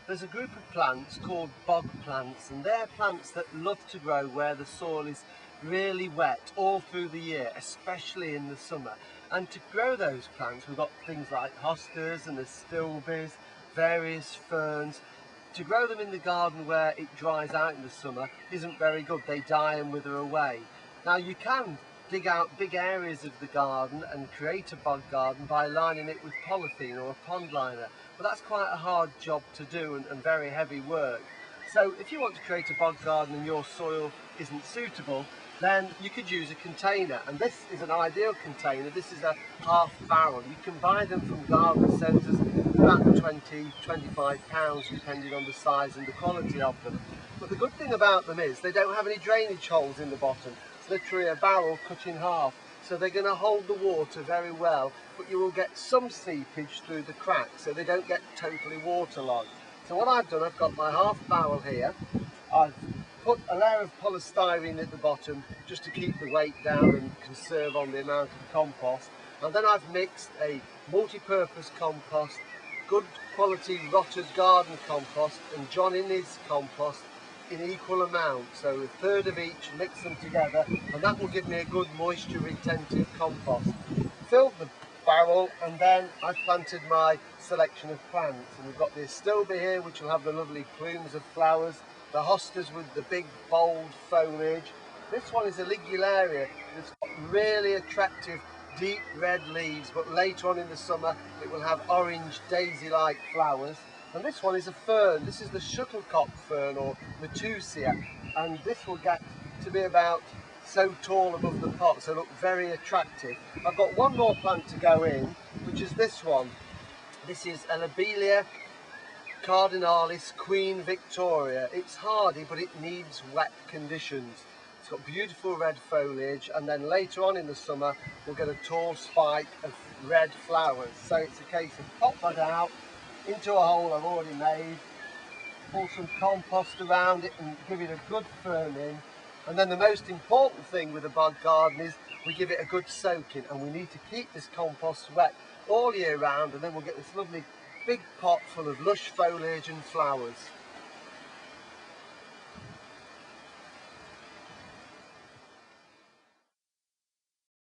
There's a group of plants called bog plants, and they're plants that love to grow where the soil is really wet all through the year, especially in the summer. And to grow those plants, we've got things like hostas and astilbes, various ferns. To grow them in the garden where it dries out in the summer isn't very good. They die and wither away. Now you can dig out big areas of the garden and create a bog garden by lining it with polythene or a pond liner, but that's quite a hard job to do and very heavy work. So if you want to create a bog garden and your soil isn't suitable, then you could use a container, and this is an ideal container. This is a half barrel. You can buy them from garden centres for about £20–25 depending on the size and the quality of them. But the good thing about them is they don't have any drainage holes in the bottom. It's literally a barrel cut in half, so they're going to hold the water very well, but you will get some seepage through the cracks, so they don't get totally waterlogged. So what I've done, I've got my half barrel here. I've put a layer of polystyrene at the bottom just to keep the weight down and conserve on the amount of compost, and then I've mixed a multi-purpose compost, good quality rotted garden compost and John Innes compost in equal amounts, so a third of each, mix them together, and that will give me a good moisture retentive compost. Filled the barrel, and then I've planted my selection of plants, and we've got the astilbe here, which will have the lovely plumes of flowers, the hostas with the big bold foliage. This one is a ligularia. It's got really attractive deep red leaves, but later on in the summer it will have orange daisy-like flowers. And this one is a fern. This is the shuttlecock fern, or Matusia, and this will get to be about so tall above the pot, so look very attractive. I've got one more plant to go in, which is this one. This is a Lobelia cardinalis Queen Victoria. It's hardy, but it needs wet conditions. It's got beautiful red foliage, and then later on in the summer we'll get a tall spike of red flowers. So it's a case of pop that out into a hole I've already made, pull some compost around it and give it a good firming. And then the most important thing with a bog garden is we give it a good soaking, and we need to keep this compost wet all year round, and then we'll get this lovely big pot full of lush foliage and flowers.